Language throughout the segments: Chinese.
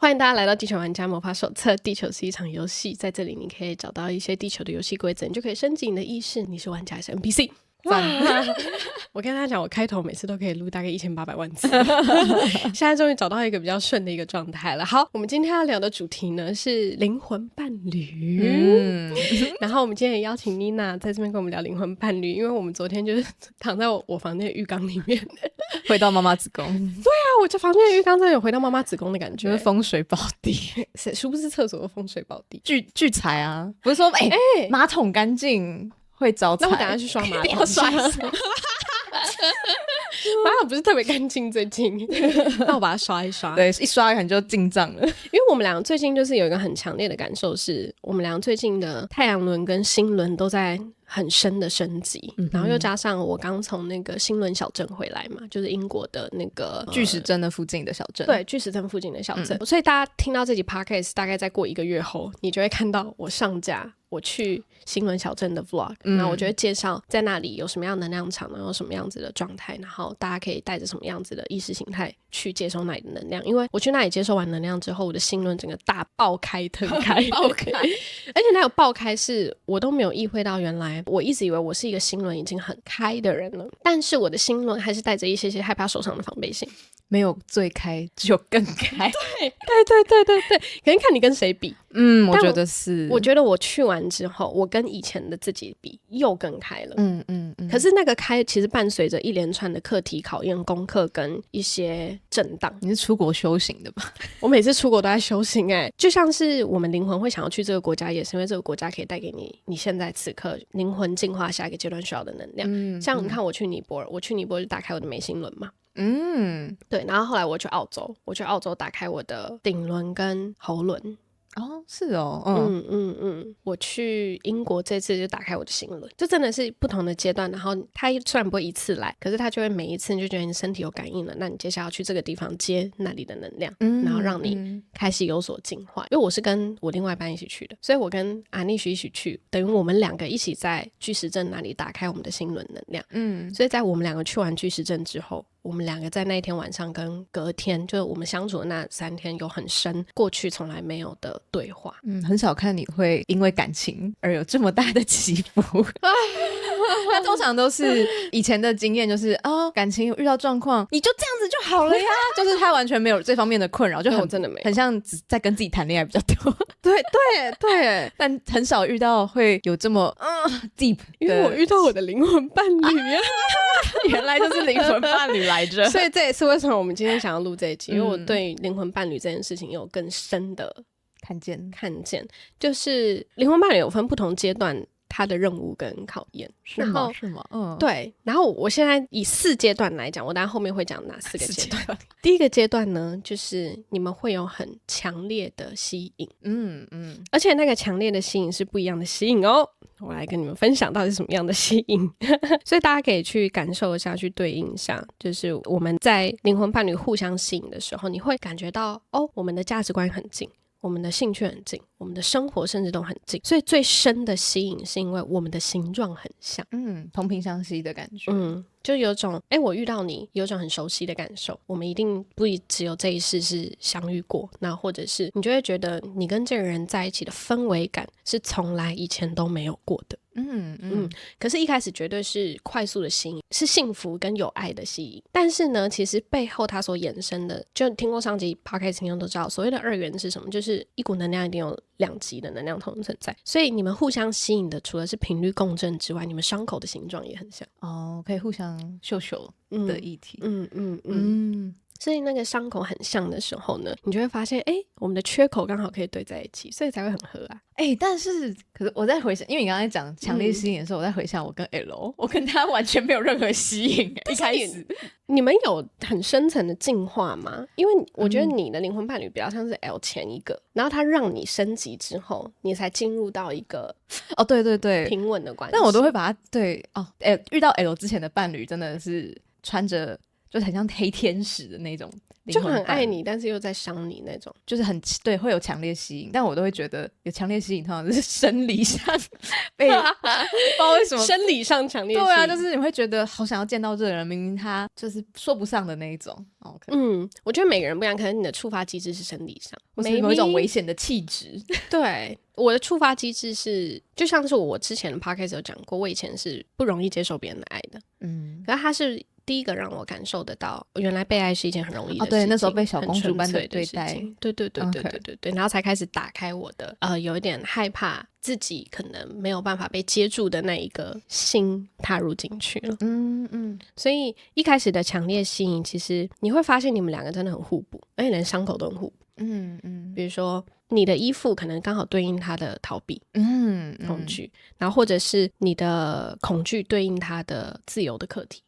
欢迎大家来到地球玩家魔法手册。地球是一场游戏，在这里你可以找到一些地球的游戏规则，你就可以升级你的意识，你是玩家还是 NPC。我跟他讲，我开头每次都可以录大概1800万次现在终于找到一个比较顺的一个状态了。好，我们今天要聊的主题呢是灵魂伴侣然后我们今天也邀请妮娜在这边跟我们聊灵魂伴侣，因为我们昨天就是躺在我房间的浴缸里面回到妈妈子宫。对啊，我这房间的浴缸真的有回到妈妈子宫的感觉，就是风水宝地殊不知厕所的风水宝地聚财啊，不是说马桶干净会招财。那我等下去刷马桶，要刷一刷马桶不是特别干净最近那我把它刷一刷。对，一刷可能就进账了。因为我们俩最近就是有一个很强烈的感受，是我们俩最近的太阳轮跟星轮都在很深的升级，然后又加上我刚从那个星轮小镇回来嘛，就是英国的那个巨石阵的附近的小镇。对，巨石阵附近的小镇所以大家听到这集 podcast 大概再过1个月后，你就会看到我上架我去星轮小镇的 vlog，然后我就会介绍在那里有什么样的能量场，然后有什么样子的状态，然后大家可以带着什么样子的意识形态去接收那里的能量。因为我去那里接收完能量之后，我的星轮整个大爆开腾开爆开而且那有爆开是我都没有意会到，原来我一直以为我是一个星轮已经很开的人了，但是我的星轮还是带着一些害怕受伤的防备心。没有最开只有更开对，可能看你跟谁比。我觉得是，我觉得我去完之后，我跟以前的自己比又更开了。可是那个开其实伴随着一连串的课题考验、功课跟一些震荡。你是出国修行的吧？我每次出国都在修行就像是我们灵魂会想要去这个国家，也是因为这个国家可以带给你现在此刻灵魂进化下一个阶段需要的能量。像你看我去尼泊尔，就打开我的眉心轮嘛。对，然后后来我去澳洲打开我的顶轮跟喉轮。是哦。我去英国这次就打开我的心轮，这真的是不同的阶段。然后它虽然不会一次来，可是它就会每一次你就觉得你身体有感应了，那你接下来要去这个地方接那里的能量，然后让你开始有所进化。因为我是跟我另外一半一起去的，所以我跟阿尼许一起去，等于我们2个一起在巨石阵那里打开我们的心轮能量。所以在我们2个去完巨石阵之后，我们2个在那一天晚上跟隔天，就是我们相处的那3天，有很深过去从来没有的对话。很少看你会因为感情而有这么大的起伏他通常都是以前的经验，就是感情遇到状况你就这样子就好了呀就是他完全没有这方面的困扰，就真的没有，很像只在跟自己谈恋爱比较多对但很少遇到会有这么deep 因为我遇到我的灵魂伴侣原来就是灵魂伴侣来着所以这也是为什么我们今天想要录这一集因为我对灵魂伴侣这件事情有更深的看见，就是灵魂伴侣有分不同阶段他的任务跟考验。是吗？对，然后我现在以4阶段来讲，我等下后面会讲哪4个阶段第一个阶段呢，就是你们会有很强烈的吸引。而且那个强烈的吸引是不一样的吸引哦，我来跟你们分享到底是什么样的吸引所以大家可以去感受一下，去对应一下，就是我们在灵魂伴侣互相吸引的时候，你会感觉到我们的价值观很近，我们的兴趣很近，我们的生活甚至都很近，所以最深的吸引是因为我们的形状很像。同频相吸的感觉。就有种我遇到你有种很熟悉的感受，我们一定不只有这一世是相遇过，那或者是你就会觉得你跟这个人在一起的氛围感是从来以前都没有过的。可是一开始绝对是快速的吸引，是幸福跟有爱的吸引。但是呢，其实背后它所衍生的，就听过上集 podcast 听众都知道，所谓的2元是什么，就是一股能量一定有2极的能量同存在，所以你们互相吸引的除了是频率共振之外，你们伤口的形状也很像可以互相秀秀的议题。所以那个伤口很像的时候呢，你就会发现我们的缺口刚好可以对在一起，所以才会很合啊。但是可是我在回想，因为你刚才讲强烈吸引的时候，我在回想我跟 L， 我跟他完全没有任何吸引一开始。你们有很深层的进化吗？因为我觉得你的灵魂伴侣比较像是 L 前一个，然后他让你升级之后，你才进入到一个对平稳的关系。但我都会把他遇到 L 之前的伴侣真的是穿着就是很像黑天使的那种，就很爱你但是又在伤你那种，就是对，会有强烈吸引，但我都会觉得有强烈吸引通常是生理上被不知道为什么生理上强烈吸引，对啊，就是你会觉得好想要见到这个人，明明他就是说不上的那一种。我觉得每个人不一样，可能你的触发机制是生理上，或是某一种危险的气质。对，我的触发机制是就像是我之前的 podcast 有讲过，我以前是不容易接受别人的爱的，可是他是第一个让我感受得到原来被爱是一件很容易的事情，对，那时候被小公主般的对待，对，然后才开始打开我的有一点害怕自己可能没有办法被接住的那一个心踏入进去了。所以一开始的强烈吸引，其实你会发现你们两个真的很互补，而且连伤口都很互补。比如说你的依附可能刚好对应他的逃避恐惧，然后或者是你的恐惧对应他的自由的课题，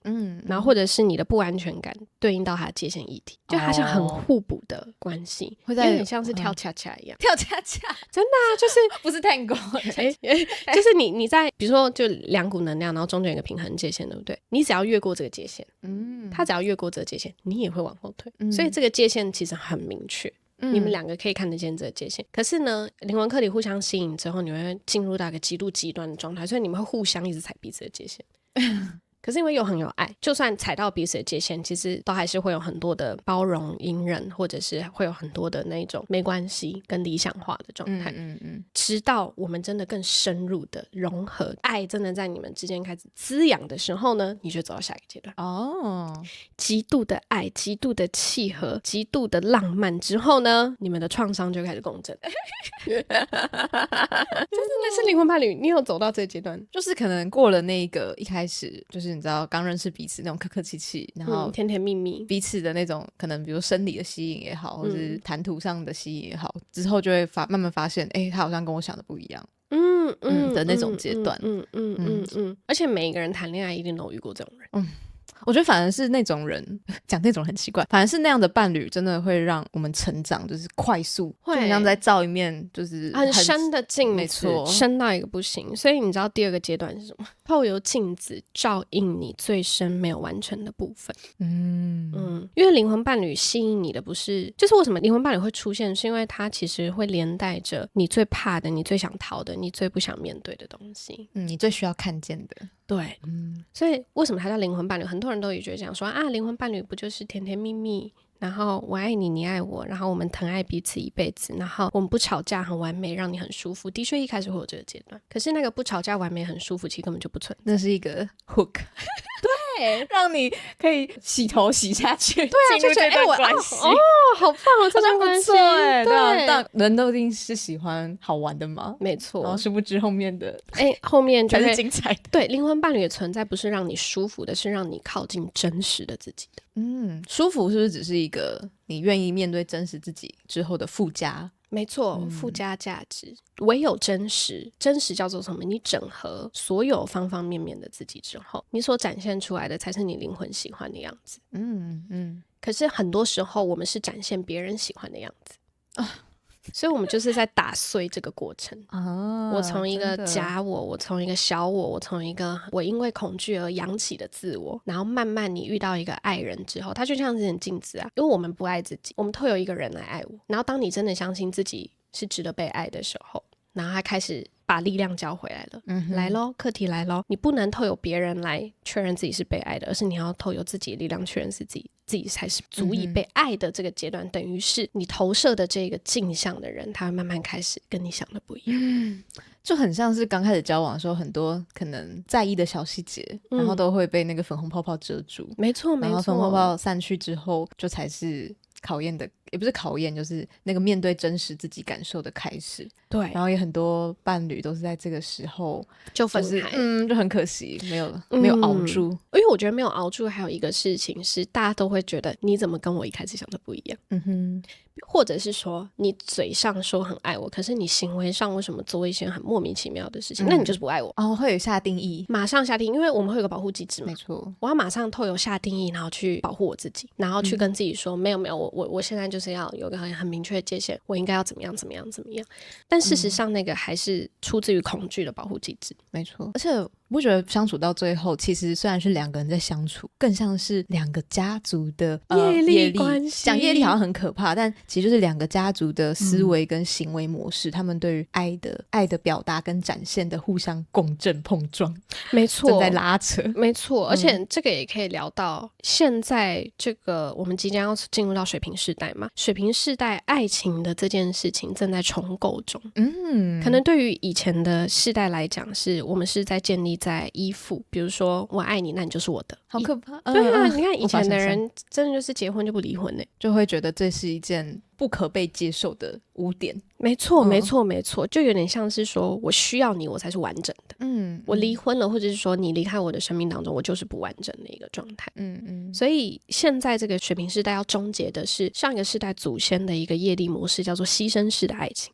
然后或者是你的不安全感对应到他的界限议题，就它像很互补的关系，有点像是跳恰恰一样。跳恰恰真的啊，就是不是tango就是你在比如说就两股能量，然后中间有一个平衡界限，对不对？你只要越过这个界限，他只要越过这个界限，你也会往后退，所以这个界限其实很明确，你们两个可以看得见这个界限。可是呢，灵魂课题互相吸引之后，你会进入到一个极度极端的状态，所以你们会互相一直踩彼此的界限可是因为又很有爱，就算踩到彼此的界限，其实都还是会有很多的包容隐忍，或者是会有很多的那种没关系跟理想化的状态，直到我们真的更深入的融合，爱真的在你们之间开始滋养的时候呢，你就走到下一个阶段极度的爱，极度的契合，极度的浪漫之后呢，你们的创伤就开始共振这真的是灵魂伴侣。你有走到这个阶段，就是可能过了那个一开始就是你知道刚认识彼此那种客客气气，然后甜甜蜜蜜彼此的那种可能比如生理的吸引也好，或是谈吐上的吸引也好，之后就会慢慢发现他好像跟我想的不一样的那种阶段。而且每一个人谈恋爱一定都有遇过这种人。我觉得反而是那种人讲那种很奇怪，反而是那样的伴侣真的会让我们成长，就是快速，就很像在照一面就是很深的镜子，没错，深到一个不行。所以你知道第二个阶段是什么？透由镜子照应你最深没有完成的部分。因为灵魂伴侣吸引你的不是，就是为什么灵魂伴侣会出现，是因为它其实会连带着你最怕的，你最想逃的，你最不想面对的东西，你最需要看见的。对，所以为什么它叫灵魂伴侣？很多人都也觉得讲说啊，灵魂伴侣不就是甜甜蜜蜜，然后我爱你，你爱我，然后我们疼爱彼此一辈子，然后我们不吵架，很完美，让你很舒服。的确一开始会有这个阶段，可是那个不吵架完美很舒服其实根本就不存在，那是一个 hook 对，让你可以洗头洗下去，对啊，就觉得关系好棒哦，这段关系对，但人都一定是喜欢好玩的嘛，没错，然后殊不知后面的后面就才是精彩的。对，灵魂伴侣的存在不是让你舒服的，是让你靠近真实的自己的。舒服是不是只是一个你愿意面对真实自己之后的附加？没错，附加价值。唯有真实，真实叫做什么？你整合所有方方面面的自己之后，你所展现出来的才是你灵魂喜欢的样子。可是很多时候我们是展现别人喜欢的样子所以我们就是在打碎这个过程我从一个假我从一个小我从一个我因为恐惧而扬起的自我，然后慢慢你遇到一个爱人之后，他就像是镜子啊，因为我们不爱自己，我们透有一个人来爱我，然后当你真的相信自己是值得被爱的时候，然后他开始把力量交回来了来咯，课题来咯，你不能透有别人来确认自己是被爱的，而是你要透有自己的力量确认是自己才是足以被爱的。这个阶段等于是你投射的这个镜像的人，他会慢慢开始跟你想的不一样就很像是刚开始交往的时候，很多可能在意的小细节然后都会被那个粉红泡泡遮住。没错没错，然后粉红泡泡散去之后，就才是考验的，也不是考验，就是那个面对真实自己感受的开始。对，然后也很多伴侣都是在这个时候就分开就很可惜没有熬住。因为我觉得没有熬住还有一个事情是大家都会觉得你怎么跟我一开始想的不一样或者是说你嘴上说很爱我，可是你行为上为什么做一些很莫名其妙的事情那你就是不爱我会有下定义，马上下定义，因为我们会有个保护机制嘛。没错，我要马上透有下定义，然后去保护我自己，然后去跟自己说没有我现在就是要有个很明确的界限，我应该要怎么样怎么样怎么样。但事实上那个还是出自于恐惧的保护机制。没错，而且你不觉得相处到最后，其实虽然是两个人在相处，更像是两个家族的业力关系。讲业力好像很可怕，但其实就是两个家族的思维跟行为模式，他们对于爱的表达跟展现的互相共振碰撞，没错，正在拉扯，没错。而且这个也可以聊到现在这个我们即将要进入到水瓶世代嘛，水瓶世代爱情的这件事情正在重构中。可能对于以前的世代来讲，是我们是在建立在依附，比如说我爱你，那你就是我的，好可怕。对啊，你看以前的人真的就是结婚就不离婚呢，就会觉得这是一件不可被接受的污点。没错没错没错，就有点像是说我需要你我才是完整的，我离婚了或者是说你离开我的生命当中，我就是不完整的一个状态。所以现在这个水瓶世代要终结的是上一个世代祖先的一个业力模式，叫做牺牲式的爱情，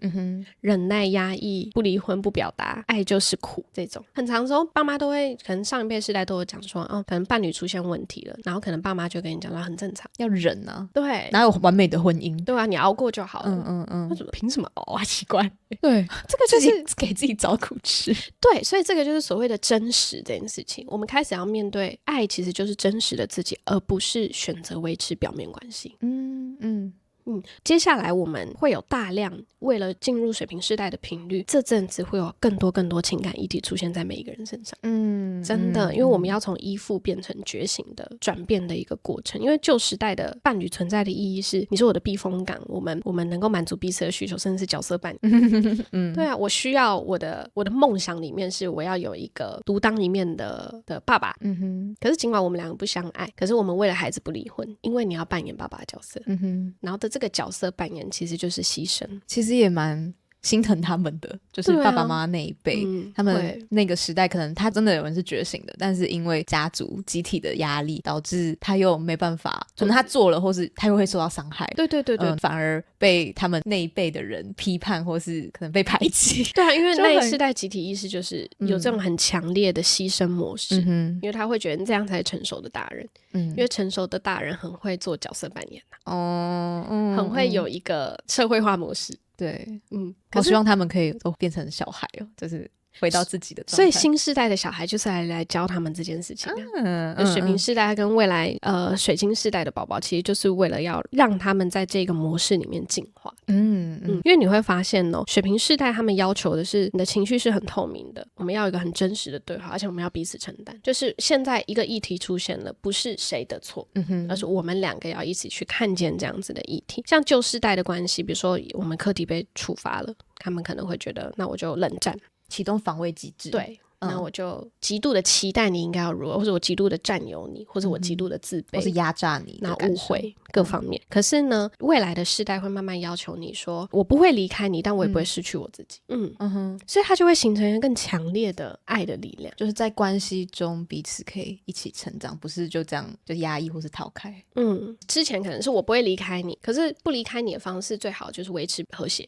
忍耐压抑，不离婚不表达，爱就是苦，这种很长时候爸妈都会，可能上一辈世代都有讲说可能伴侣出现问题了，然后可能爸妈就跟你讲到很正常，要忍啊，对，哪有完美的婚姻，对啊，你熬过就好了。凭什么熬啊？奇怪。对，这个就是给自己找苦吃。对，所以这个就是所谓的真实这件事情，我们开始要面对爱其实就是真实的自己，而不是选择维持表面关系。接下来我们会有大量为了进入水瓶世代的频率，这阵子会有更多情感议题出现在每一个人身上。真的，因为我们要从依附变成觉醒的转变的一个过程。因为旧时代的伴侣存在的意义是，你是我的避风港，我们能够满足彼此的需求，甚至是角色扮演。对啊，我需要我的梦想里面是我要有一个独当一面的爸爸。可是尽管我们两个不相爱，可是我们为了孩子不离婚，因为你要扮演爸爸的角色。然后的这个角色扮演其实就是牺牲，其实也蛮心疼他们的，就是爸爸妈妈那一辈，他们那个时代可能他真的有人是觉醒的，但是因为家族集体的压力，导致他又没办法，可能他做了或是他又会受到伤害。对，反而被他们那一辈的人批判或是可能被排挤。对啊，因为那一世代集体意识就是有这种很强烈的牺牲模式。因为他会觉得这样才是成熟的大人。因为成熟的大人很会做角色扮演很会有一个社会化模式。对，好希望他们可以都变成小孩哦，就是回到自己的状态。所以新世代的小孩就是来教他们这件事情。水瓶世代跟未来水晶世代的宝宝，其实就是为了要让他们在这个模式里面进化。因为你会发现水瓶世代他们要求的是你的情绪是很透明的，我们要有一个很真实的对话，而且我们要彼此承担。就是现在一个议题出现了，不是谁的错，而是我们两个要一起去看见这样子的议题。像旧世代的关系，比如说我们课题被触发了，他们可能会觉得那我就冷战，启动防卫机制。对，那我就极度的期待你应该要如何，或者我极度的占有你，或者我极度的自卑，或是压榨你，那误会各方面。可是呢，未来的世代会慢慢要求你说，我不会离开你，但我也不会失去我自己。所以它就会形成一个更强烈的爱的力量，就是在关系中彼此可以一起成长，不是就这样就压抑或是逃开。之前可能是我不会离开你，可是不离开你的方式最好就是维持和谐。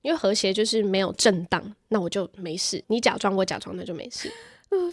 因为和谐就是没有震荡，那我就没事，你假装我假装，那就没事。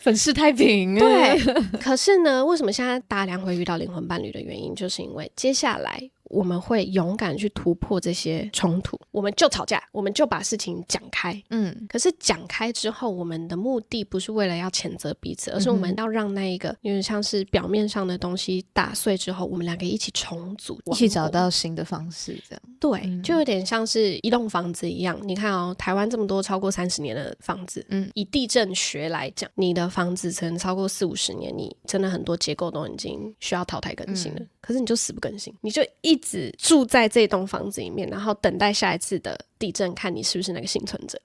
粉饰太平。对，可是呢，为什么现在大量会遇到灵魂伴侣的原因，就是因为接下来我们会勇敢去突破这些冲突，我们就吵架，我们就把事情讲开。可是讲开之后，我们的目的不是为了要谴责彼此，而是我们要让那一个有点像是表面上的东西打碎之后，我们两个一起重组，一起找到新的方式。这样对，就有点像是一栋房子一样。你看台湾这么多超过30年的房子，以地震学来讲，你的房子可能超过40-50年，你真的很多结构都已经需要淘汰更新了。可是你就死不更新，你就一直住在这栋房子里面，然后等待下一次的地震，看你是不是那个幸存者。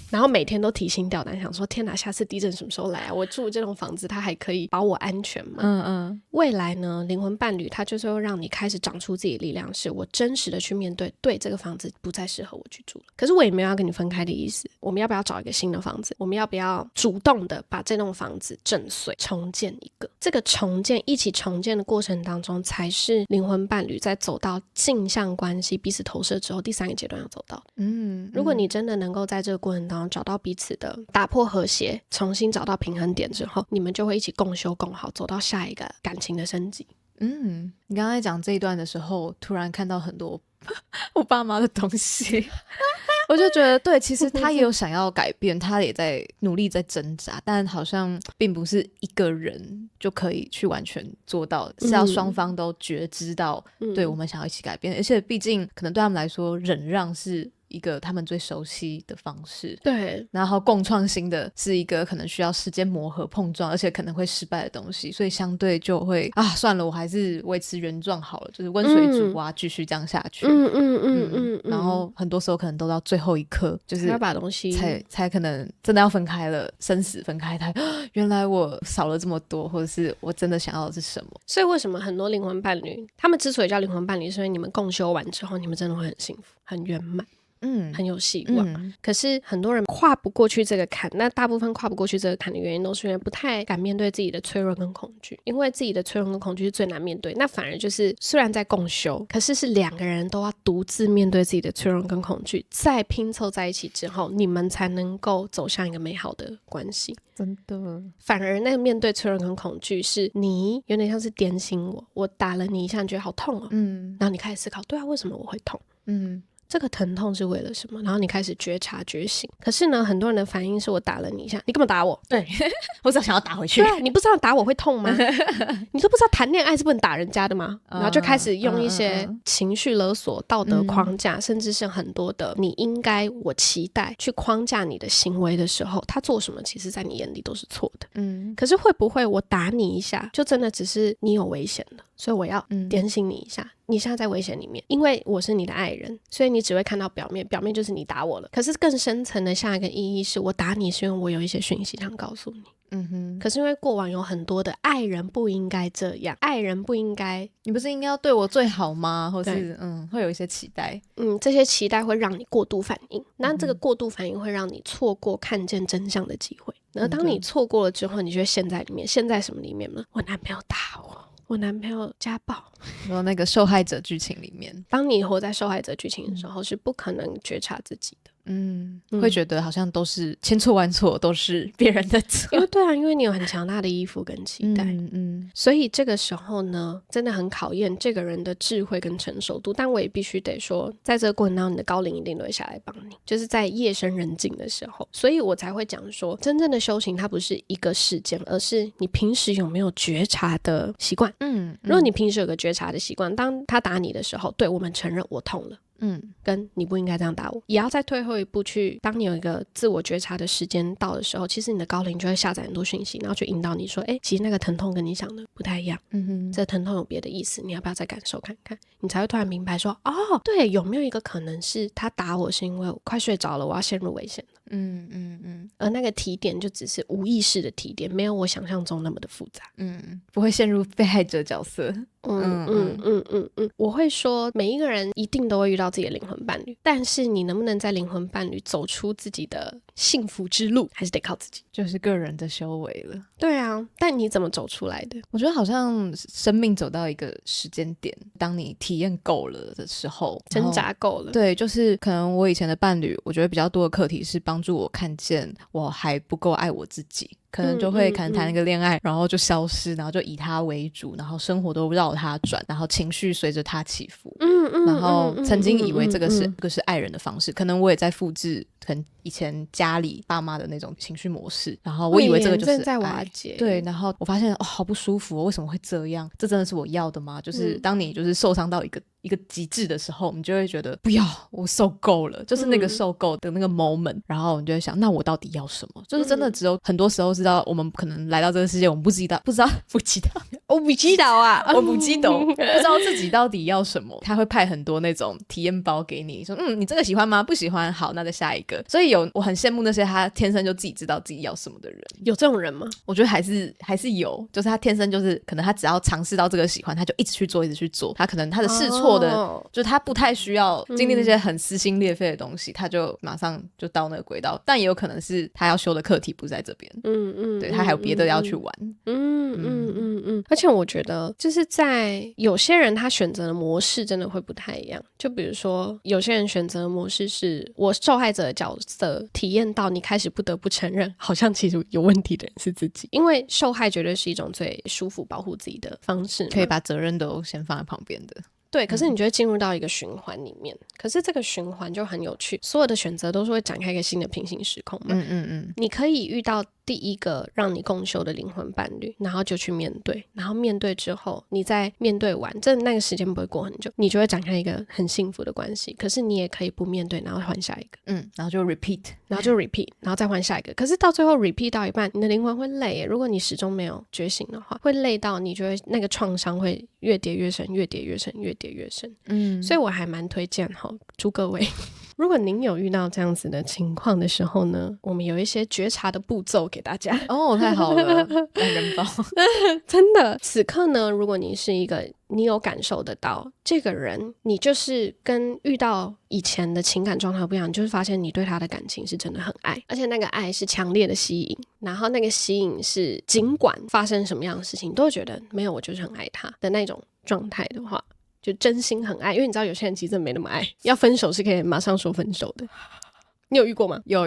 然后每天都提心吊胆，想说天哪，下次地震什么时候来啊？我住这栋房子它还可以保我安全吗？未来呢，灵魂伴侣它就是会让你开始长出自己的力量，是我真实的去面对，对，这个房子不再适合我居住了，可是我也没有要跟你分开的意思，我们要不要找一个新的房子？我们要不要主动的把这栋房子震碎重建一个？这个重建一起重建的过程当中，才是灵魂伴侣在走到镜像关系彼此投射之后第3个阶段要走到的。如果你真的能够在这个过程当中找到彼此的打破和谐，重新找到平衡点之后，你们就会一起共修共好，走到下一个感情的升级。你刚才讲这一段的时候，突然看到很多我爸妈的东西我就觉得对，其实他也有想要改变，他也在努力在挣扎，但好像并不是一个人就可以去完全做到，是要双方都觉知到，对，我们想要一起改变，而且毕竟可能对他们来说忍让是一个他们最熟悉的方式，对，然后共创新的是一个可能需要时间磨合碰撞，而且可能会失败的东西，所以相对就会算了，我还是维持原状好了，就是温水煮蛙，继续这样下去。然后很多时候可能都到最后一刻，就是要把东西才可能真的要分开了，生死分开，原来我少了这么多，或者是我真的想要的是什么。所以为什么很多灵魂伴侣，他们之所以叫灵魂伴侣，是因为你们共修完之后，你们真的会很幸福，很圆满。很有希望。可是很多人跨不过去这个坎，那大部分跨不过去这个坎的原因都是因为不太敢面对自己的脆弱跟恐惧，因为自己的脆弱跟恐惧是最难面对，那反而就是虽然在共修，可是两个人都要独自面对自己的脆弱跟恐惧，再拼凑在一起之后，你们才能够走向一个美好的关系。真的，反而那个面对脆弱跟恐惧是你有点像是点醒我打了你一下，你觉得好痛哦，然后你开始思考，对啊，为什么我会痛？这个疼痛是为了什么？然后你开始觉察觉醒。可是呢，很多人的反应是我打了你一下，你干嘛打我？对我只想要打回去。对啊，你不知道打我会痛吗？你都不知道谈恋爱是不能打人家的吗？然后就开始用一些情绪勒索、道德框架，甚至是很多的你应该、我期待去框架你的行为的时候，他做什么其实在你眼里都是错的。可是会不会我打你一下就真的只是你有危险了，所以我要点醒你一下，你现在在危险里面，因为我是你的爱人，所以你只会看到表面，表面就是你打我了。可是更深层的下一个意义是，我打你是因为我有一些讯息想告诉你。可是因为过往有很多的爱人不应该这样，爱人不应该，你不是应该要对我最好吗？或是会有一些期待，这些期待会让你过度反应，那这个过度反应会让你错过看见真相的机会。然后当你错过了之后，你就会陷在里面，陷在什么里面呢？我男朋友打我男朋友家暴，然后那个受害者剧情里面，当你活在受害者剧情的时候，是不可能觉察自己的。会觉得好像都是千错万错，都是别人的错。因为对啊，因为你有很强大的依附跟期待，所以这个时候呢，真的很考验这个人的智慧跟成熟度。但我也必须得说，在这个过程当中，你的高龄一定都会下来帮你，就是在夜深人静的时候。所以我才会讲说，真正的修行它不是一个事件，而是你平时有没有觉察的习惯。如果你平时有个觉察的习惯，当他打你的时候，对，我们承认我痛了，跟你不应该这样打我，也要再退后一步去，当你有一个自我觉察的时间到的时候，其实你的高龄就会下载很多讯息，然后去引导你说，其实那个疼痛跟你想的不太一样，这疼痛有别的意思，你要不要再感受看看？你才会突然明白说，对，有没有一个可能是他打我是因为我快睡着了，我要陷入危险了。而那个提点就只是无意识的提点，没有我想象中那么的复杂。不会陷入被害者角色。我会说每一个人一定都会遇到自己的灵魂伴侣，但是你能不能在灵魂伴侣走出自己的幸福之路，还是得靠自己，就是个人的修为了。对啊，但你怎么走出来的？我觉得好像生命走到一个时间点，当你体验够了的时候，挣扎够了。对，就是可能我以前的伴侣，我觉得比较多的课题是帮助我看见我还不够爱我自己，可能就会谈一个恋爱，然后就消失，然后就以他为主，然后生活都绕他转，然后情绪随着他起伏。然后曾经以为这个是爱人的方式，可能我也在复制可能以前家里爸妈的那种情绪模式，然后我以为这个就是在瓦解。对，然后我发现好不舒服，为什么会这样？这真的是我要的吗？就是当你就是受伤到一个极致的时候，你就会觉得不要，我受够了，就是那个受够的那个 moment，然后你就会想，那我到底要什么？就是真的只有很多时候知道，我们可能来到这个世界，我们不知道我不知道啊，我不知道，不知道自己到底要什么。他会派很多那种体验包给你，说你这个喜欢吗？不喜欢，好，那再下一个。所以我很羡慕那些他天生就自己知道自己要什么的人。有这种人吗？我觉得还是有，就是他天生就是可能他只要尝试到这个喜欢，他就一直去做，他可能他的试错的，就是他不太需要经历那些很撕心裂肺的东西，他就马上就到那个轨道。但也有可能是他要修的课题不在这边，对，他还有别的要去玩。而且我觉得就是在有些人他选择的模式真的会不太一样，就比如说有些人选择的模式是我受害者的角色体验到你开始不得不承认好像其实有问题的人是自己，因为受害绝对是一种最舒服保护自己的方式，可以把责任都先放在旁边的。对，可是你就会进入到一个循环里面，可是这个循环就很有趣，所有的选择都是会展开一个新的平行时空嘛。你可以遇到第一个让你共修的灵魂伴侣，然后就去面对，然后面对之后你再面对完，那个时间不会过很久，你就会展开一个很幸福的关系。可是你也可以不面对，然后换下一个，然后就 repeat， 然后再换下一个。可是到最后 repeat 到一半，你的灵魂会累耶，如果你始终没有觉醒的话，会累到你觉得那个创伤会越叠越深，越叠越深，越叠越深。所以我还蛮推荐祝各位如果您有遇到这样子的情况的时候呢，我们有一些觉察的步骤给大家。太好了，懒人包真的，此刻呢，如果你是一个你有感受得到这个人，你就是跟遇到以前的情感状态不一样，你就是发现你对他的感情是真的很爱，而且那个爱是强烈的吸引，然后那个吸引是尽管发生什么样的事情，你都会觉得没有，我就是很爱他的那种状态的话，就真心很爱。因为你知道有些人其实真的没那么爱，要分手是可以马上说分手的。你有遇过吗？有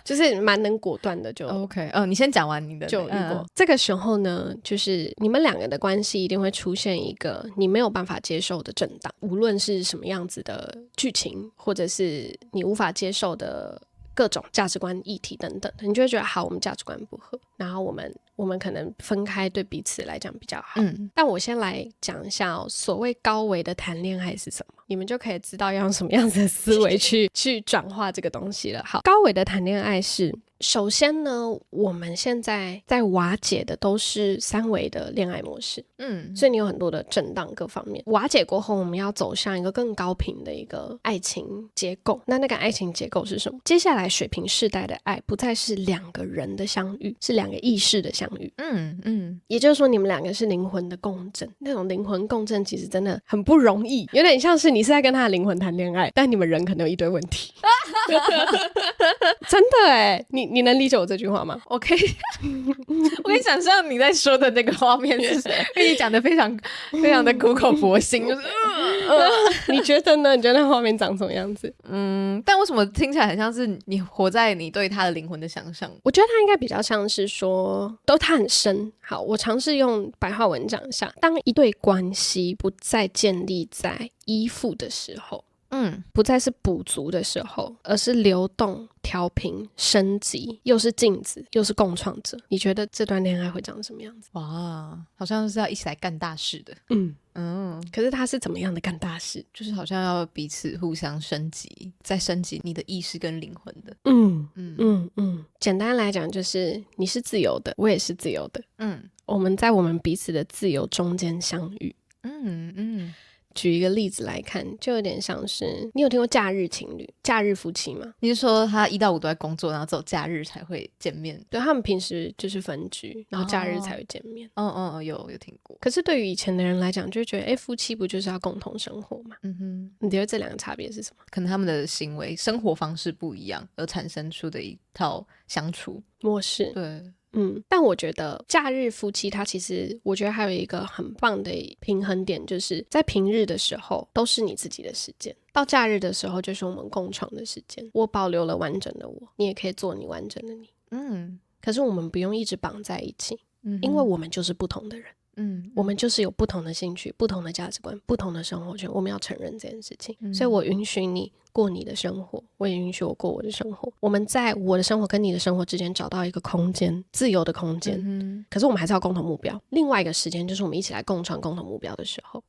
就是蛮能果断的就 OK。 你先讲完你的。就有遇过。这个时候呢，就是你们两个的关系一定会出现一个你没有办法接受的震荡，无论是什么样子的剧情，或者是你无法接受的各种价值观议题等等，你就会觉得好，我们价值观不合，然后我们可能分开对彼此来讲比较好。但我先来讲一下所谓高维的谈恋爱是什么，你们就可以知道要用什么样子的思维去转化这个东西了。好，高维的谈恋爱是，首先呢，我们现在在瓦解的都是三维的恋爱模式，所以你有很多的震荡各方面。瓦解过后，我们要走向一个更高频的一个爱情结构。那个爱情结构是什么？接下来水瓶世代的爱不再是两个人的相遇，是两个意识的相遇。也就是说，你们两个是灵魂的共振。那种灵魂共振其实真的很不容易，有点像是你是在跟他的灵魂谈恋爱，但你们人可能有一堆问题。真的耶，你能理解我这句话吗？我可以想象你在说的那个画面是谁，因为你讲的非常非常的苦口婆心，就是你觉得呢？你觉得那画面长什么样子？但为什么听起来很像是你活在你对他的灵魂的想象？我觉得他应该比较像是说，他很深。好，我尝试用白话文讲一下，当一对关系不再建立在依附的时候，不再是补足的时候，而是流动、调频、升级，又是镜子，又是共创者，你觉得这段恋爱会长什么样子？哇，好像是要一起来干大事的。可是他是怎么样的干大事？就是好像要彼此互相升级，再升级你的意识跟灵魂的。简单来讲就是你是自由的，我也是自由的。我们在我们彼此的自由中间相遇。举一个例子来看，就有点像是你有听过假日情侣、假日夫妻吗？你是说他1到5都在工作，然后只有假日才会见面？对，他们平时就是分居，然后假日才会见面。有听过。可是对于以前的人来讲，就会觉得夫妻不就是要共同生活吗？你觉得这两个差别是什么？可能他们的行为生活方式不一样，而产生出的一套相处模式。对。但我觉得假日夫妻他其实我觉得还有一个很棒的平衡点，就是在平日的时候都是你自己的时间，到假日的时候就是我们共创的时间。我保留了完整的我，你也可以做你完整的你。可是我们不用一直绑在一起，因为我们就是不同的人。我们就是有不同的兴趣、不同的价值观、不同的生活圈，我们要承认这件事情。所以我允许你过你的生活，我也允许我过我的生活。我们在我的生活跟你的生活之间找到一个空间，自由的空间。可是我们还是要共同目标。另外一个时间就是我们一起来共创共同目标的时候，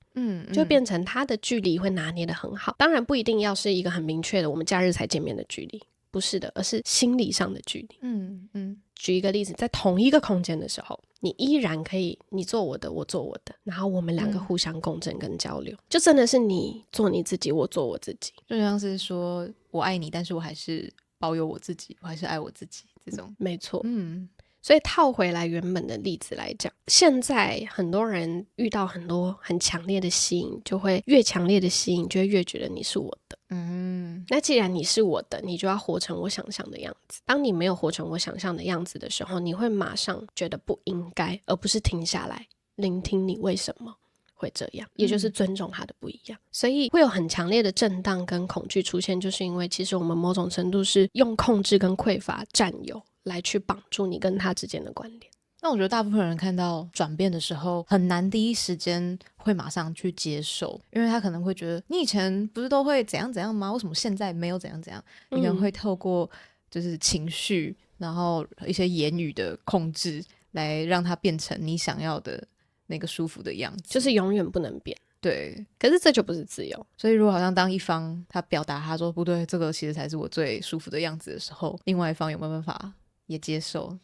就变成它的距离会拿捏得很好。当然不一定要是一个很明确的我们假日才见面的距离，不是的，而是心理上的距离。举一个例子，在同一个空间的时候，你依然可以你做我的，我做我的，然后我们两个互相共振跟交流，就真的是你做你自己，我做我自己，就像是说我爱你，但是我还是保有我自己，我还是爱我自己，这种。没错。所以套回来原本的例子来讲，现在很多人遇到很多很强烈的吸引，就会越强烈的吸引就会越觉得你是我的。那既然你是我的，你就要活成我想象的样子。当你没有活成我想象的样子的时候，你会马上觉得不应该，而不是停下来聆听你为什么会这样，也就是尊重他的不一样。所以会有很强烈的震荡跟恐惧出现，就是因为其实我们某种程度是用控制跟匮乏占有来去绑住你跟他之间的关联。那我觉得大部分人看到转变的时候，很难第一时间会马上去接受，因为他可能会觉得你以前不是都会怎样怎样吗？为什么现在没有怎样怎样？你可能会透过就是情绪，然后一些言语的控制，来让它变成你想要的那个舒服的样子，就是永远不能变。对，可是这就不是自由。所以如果好像当一方他表达他说不对，这个其实才是我最舒服的样子的时候，另外一方有没有办法也接受？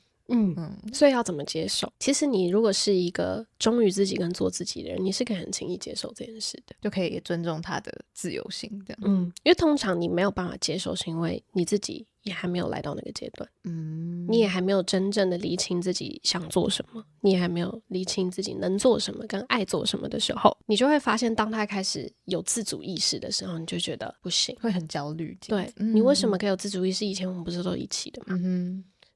所以要怎么接受？其实你如果是一个忠于自己跟做自己的人，你是可以很轻易接受这件事的，就可以也尊重他的自由性这样。因为通常你没有办法接受，是因为你自己也还没有来到那个阶段，你也还没有真正的厘清自己想做什么，你也还没有厘清自己能做什么跟爱做什么的时候，你就会发现当他开始有自主意识的时候，你就觉得不行，会很焦虑。对，你为什么可以有自主意识？以前我们不是都一起的吗？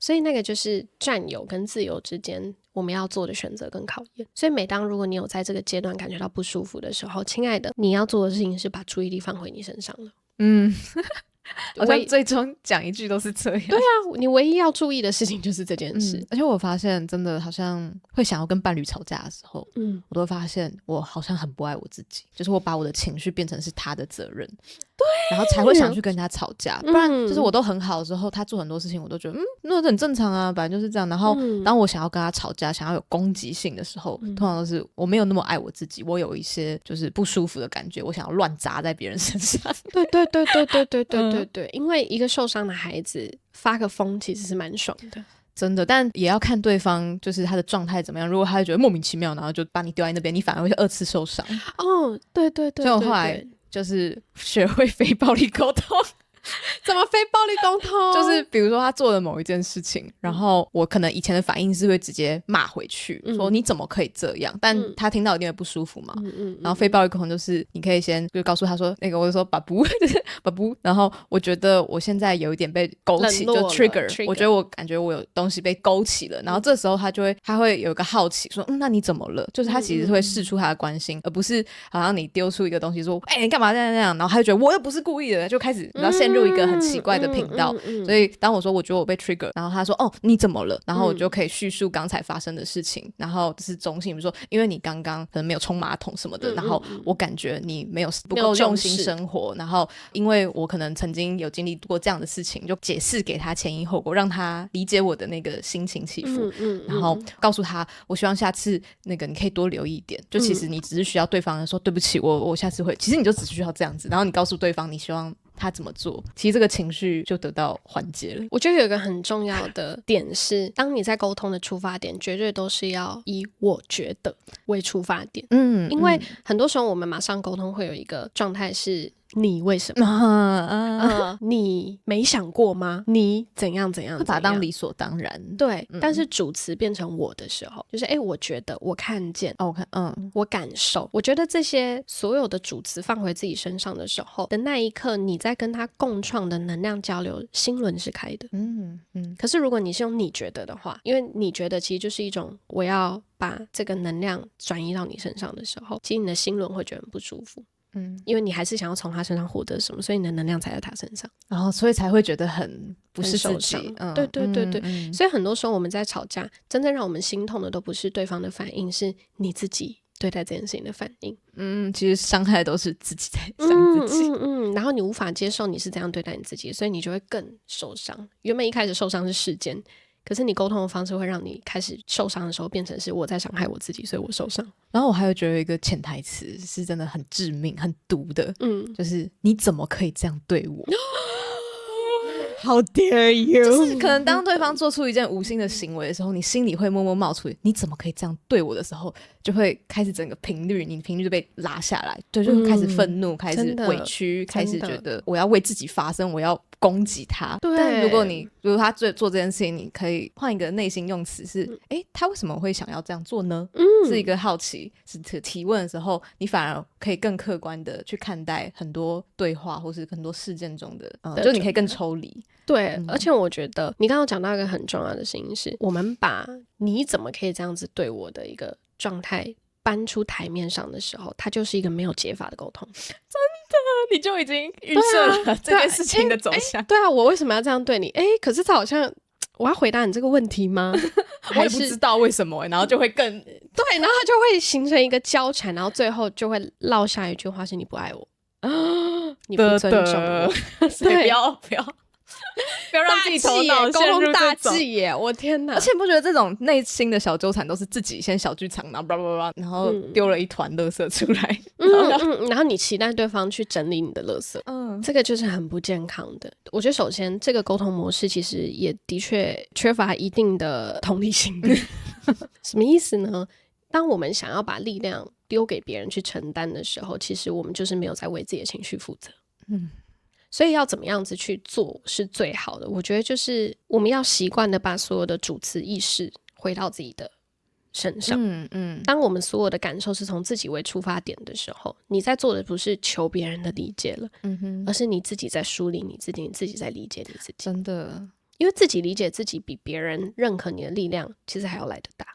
所以那个就是占有跟自由之间我们要做的选择跟考验。所以每当如果你有在这个阶段感觉到不舒服的时候，亲爱的，你要做的事情是把注意力放回你身上了。好像最终讲一句都是这样。对啊，你唯一要注意的事情就是这件事。而且我发现真的好像会想要跟伴侣吵架的时候，我都会发现我好像很不爱我自己，就是我把我的情绪变成是他的责任，对，然后才会想去跟他吵架。不然就是我都很好的时候，他做很多事情我都觉得那很正常啊，本来就是这样。然后当我想要跟他吵架，想要有攻击性的时候，通常都是我没有那么爱我自己，我有一些就是不舒服的感觉，我想要乱砸在别人身上。对，因为一个受伤的孩子发个疯其实是蛮爽的，真的，但也要看对方就是他的状态怎么样。如果他觉得莫名其妙，然后就把你丢在那边，你反而会二次受伤。对，所以我后来就是学会非暴力沟通。怎么非暴力沟通？就是比如说他做了某一件事情，然后我可能以前的反应是会直接骂回去，说你怎么可以这样？但他听到一定会不舒服嘛。然后非暴力沟通就是你可以先就告诉他说，那个我就说爸布就是爸布，然后我觉得我现在有一点被勾起，就 trigger， 我觉得我感觉我有东西被勾起了，然后这时候他会有一个好奇说，那你怎么了？就是他其实会释出他的关心，而不是好像你丢出一个东西说，你干嘛这样这样，然后他就觉得我又不是故意的，就开始然后陷入一个很奇怪的频道。所以当我说我觉得我被 trigger， 然后他说你怎么了？然后我就可以叙述刚才发生的事情，然后是中性，比如说因为你刚刚可能没有冲马桶什么的，然后我感觉你没有不够用心生活，然后因为我可能曾经有经历过这样的事情，就解释给他前因后果，让他理解我的那个心情起伏，然后告诉他我希望下次那个你可以多留意一点，就其实你只是需要对方说对不起，我下次会，其实你就只需要这样子，然后你告诉对方你希望他怎么做，其实这个情绪就得到缓解了。我觉得有一个很重要的点是，当你在沟通的出发点绝对都是要以我觉得为出发点，因为很多时候我们马上沟通会有一个状态是你为什么你没想过吗？你怎样怎样，会把它当理所当然。对，但是主词变成我的时候，就是我觉得，我看见，我感受，我觉得这些所有的主词放回自己身上的时候的那一刻，你在跟他共创的能量交流，心轮是开的。可是如果你是用你觉得的话，因为你觉得其实就是一种我要把这个能量转移到你身上的时候，其实你的心轮会觉得很不舒服。因为你还是想要从他身上获得什么，所以你的能量才在他身上，然后所以才会觉得很不是自己。对，所以很多时候我们在吵架，真正让我们心痛的都不是对方的反应，是你自己对待这件事情的反应。其实伤害都是自己在伤自己。然后你无法接受你是这样对待你自己，所以你就会更受伤。原本一开始受伤是事件，可是你沟通的方式会让你开始受伤的时候变成是我在伤害我自己，所以我受伤。然后我还有觉得有一个潜台词是真的很致命很毒的，就是你怎么可以这样对我How dare you， 就是可能当对方做出一件无心的行为的时候，你心里会默默冒出你怎么可以这样对我的时候，就会开始整个频率，你频率就被拉下来，对，就开始愤怒，开始委屈，开始觉得我要为自己发声，我要攻击他。但如果他做这件事情，你可以换一个内心用词是他为什么会想要这样做呢？是一个好奇，是提问的时候，你反而可以更客观的去看待很多对话或是很多事件中的就你可以更抽离。对，而且我觉得你刚刚讲到一个很重要的事情是，我们把你怎么可以这样子对我的一个状态搬出台面上的时候，它就是一个没有解法的沟通。真的，你就已经预设了这件事情的走向。对啊，我为什么要这样对你？可是这好像我要回答你这个问题吗？我也不知道为什么然后就会更对，然后他就会形成一个交缠，然后最后就会落下一句话是你不爱我你不尊重我所以不要让自己头脑陷入这种大忌耶，我天哪！而且你不觉得这种内心的小纠缠都是自己先小剧场，然后blah blah blah，然后丢了一团垃圾出来，然后你期待对方去整理你的垃圾，这个就是很不健康的。我觉得首先这个沟通模式其实也的确缺乏一定的同理心什么意思呢？当我们想要把力量丢给别人去承担的时候，其实我们就是没有在为自己的情绪负责。所以要怎么样子去做是最好的？我觉得就是我们要习惯的把所有的主次意识回到自己的身上。当我们所有的感受是从自己为出发点的时候，你在做的不是求别人的理解了，而是你自己在梳理你自己，你自己在理解你自己。真的，因为自己理解自己比别人认可你的力量其实还要来得大。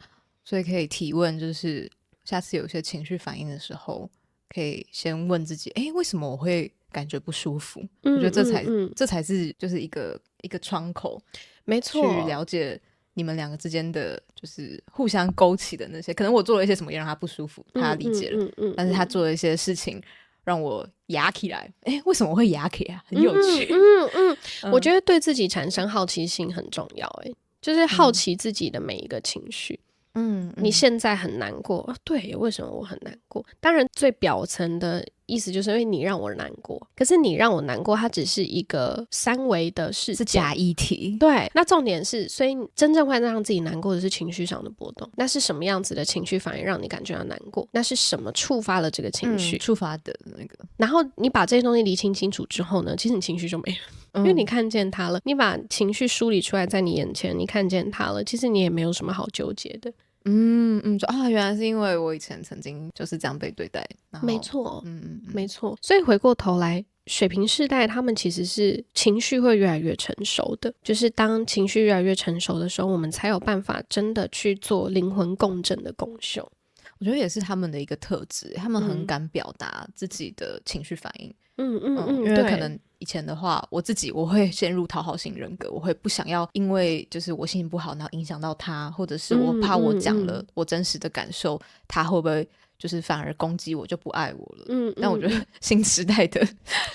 所以可以提问，就是下次有一些情绪反应的时候，可以先问自己，为什么我会感觉不舒服？我觉得这才是就是一个窗口，没错，去了解你们两个之间的就是互相勾起的那些，可能我做了一些什么也让他不舒服，他理解了，但是他做了一些事情让我压起来，为什么我会压起来？很有趣。我觉得对自己产生好奇心很重要，就是好奇自己的每一个情绪。你现在很难过，对，为什么我很难过？当然最表层的意思就是因为你让我难过，可是你让我难过它只是一个三维的事件，是假议题。对，那重点是，所以真正会让自己难过的是情绪上的波动。那是什么样子的情绪反应让你感觉到难过？那是什么触发了这个情绪？触发的那个。然后你把这些东西理清清楚之后呢，其实你情绪就没了，因为你看见它了，你把情绪梳理出来在你眼前，你看见它了，其实你也没有什么好纠结的。原来是因为我以前曾经就是这样被对待。没错，没错。所以回过头来，水瓶世代他们其实是情绪会越来越成熟的，就是当情绪越来越成熟的时候，我们才有办法真的去做灵魂共振的共修。我觉得也是他们的一个特质，他们很敢表达自己的情绪反应。因为可能以前的话，我会陷入讨好型人格，我会不想要因为就是我心情不好然后影响到他，或者是我怕我讲了我真实的感受，他会不会就是反而攻击我就不爱我了。但我觉得新时代的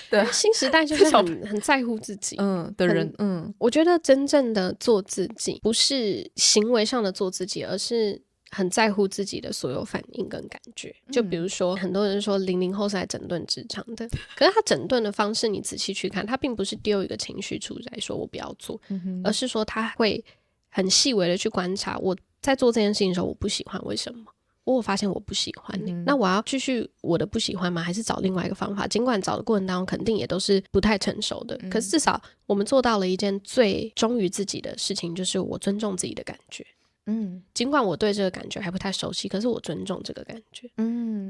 对新时代就是很在乎自己的人。我觉得真正的做自己不是行为上的做自己，而是很在乎自己的所有反应跟感觉。就比如说很多人说00后是来整顿职场的，可是他整顿的方式你仔细去看，他并不是丢一个情绪出来说我不要做，而是说他会很细微的去观察我在做这件事情的时候我不喜欢为什么，我发现我不喜欢那我要继续我的不喜欢吗？还是找另外一个方法？尽管找的过程当中肯定也都是不太成熟的，可是至少我们做到了一件最忠于自己的事情，就是我尊重自己的感觉。尽管我对这个感觉还不太熟悉，可是我尊重这个感觉。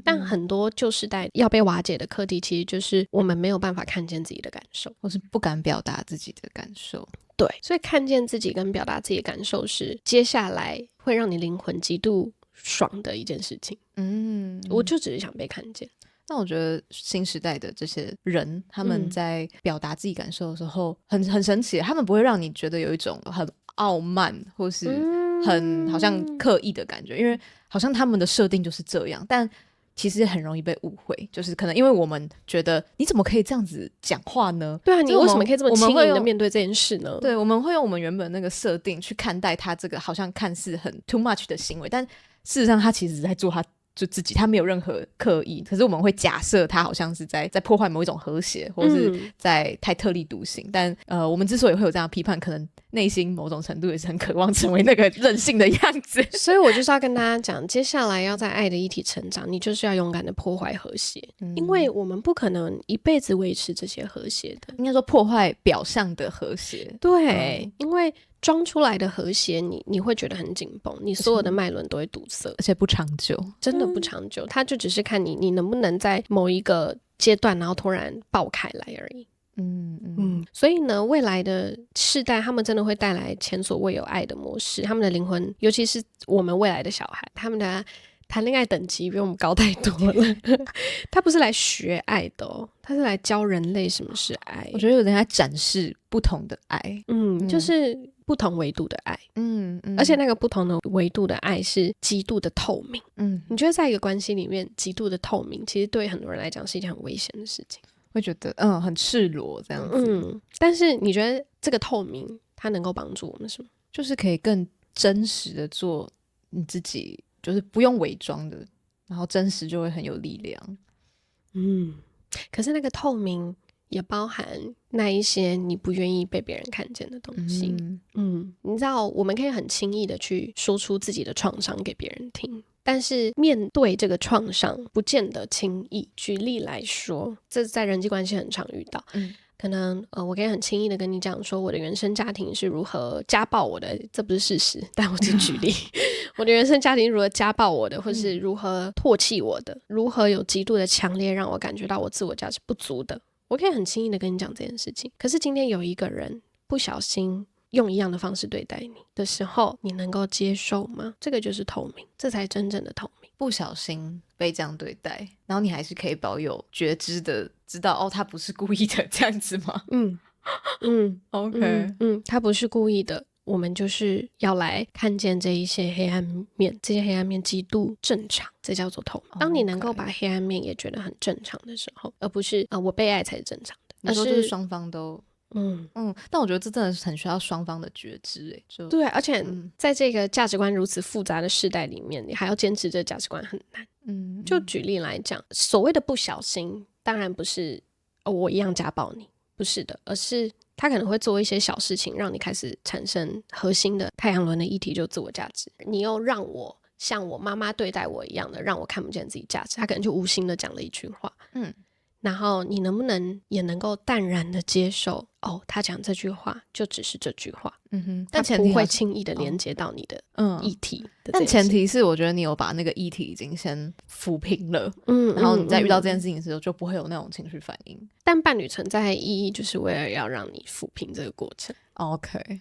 但很多旧时代要被瓦解的课题，其实就是我们没有办法看见自己的感受，或是不敢表达自己的感受。对，所以看见自己跟表达自己的感受是接下来会让你灵魂极度爽的一件事情。我就只是想被看见。那我觉得新时代的这些人，他们在表达自己感受的时候很神奇，他们不会让你觉得有一种很傲慢或是很好像刻意的感觉，因为好像他们的设定就是这样，但其实很容易被误会，就是可能因为我们觉得你怎么可以这样子讲话呢？对啊，你为什么可以这么轻易的面对这件事呢？对，我们会用我们原本那个设定去看待他这个好像看似很 too much 的行为，但事实上他其实是在做他就自己，他没有任何刻意，可是我们会假设他好像是在破坏某一种和谐，或是在太特立独行。但我们之所以会有这样的批判，可能内心某种程度也是很渴望成为那个任性的样子。所以我就是要跟大家讲，接下来要在爱的议题成长，你就是要勇敢的破坏和谐，因为我们不可能一辈子维持这些和谐的，应该说破坏表象的和谐。对，因为装出来的和谐你会觉得很紧绷，你所有的脉轮都会堵塞，而且不长久，真的不长久。它就只是看你能不能在某一个阶段然后突然爆开来而已。所以呢，未来的世代他们真的会带来前所未有爱的模式，他们的灵魂，尤其是我们未来的小孩，他们的谈恋爱等级比我们高太多了他不是来学爱的哦，他是来教人类什么是爱。我觉得有点在展示不同的爱，就是不同维度的爱，而且那个不同的维度的爱是极度的透明。你觉得在一个关系里面极度的透明，其实对很多人来讲是一件很危险的事情，会觉得很赤裸这样子。但是你觉得这个透明它能够帮助我们什么？就是可以更真实的做你自己，就是不用伪装的，然后真实就会很有力量。可是那个透明也包含那一些你不愿意被别人看见的东西。你知道我们可以很轻易的去说出自己的创伤给别人听，但是面对这个创伤不见得轻易。举例来说，这在人际关系很常遇到，可能我可以很轻易的跟你讲说我的原生家庭是如何家暴我的，这不是事实，但我只举例我的原生家庭如何家暴我的，或是如何唾弃我的，如何有极度的强烈让我感觉到我自我价值不足的，我可以很轻易的跟你讲这件事情。可是今天有一个人不小心用一样的方式对待你的时候，你能够接受吗？这个就是透明，这才真正的透明。不小心被这样对待，然后你还是可以保有觉知的知道他不是故意的，这样子吗？OK，他不是故意的，我们就是要来看见这一些黑暗面，这些黑暗面极度正常，这叫做透明。当你能够把黑暗面也觉得很正常的时候，而不是我被爱才是正常的，你说就是双方都但我觉得这真的是很需要双方的觉知对，而且在这个价值观如此复杂的世代里面，你还要坚持这个价值观很难。就举例来讲，所谓的不小心当然不是我一样家暴你，不是的，而是他可能会做一些小事情让你开始产生核心的太阳轮的议题，就自我价值。你又让我像我妈妈对待我一样的让我看不见自己价值，他可能就无心的讲了一句话，然后你能不能也能够淡然的接受他讲这句话就只是这句话，但他不会轻易的连接到你的议题但前提是我觉得你有把那个议题已经先抚平了，然后你在遇到这件事情的时候就不会有那种情绪反应。但伴侣存在的意义就是为了要让你抚平这个过程。OK，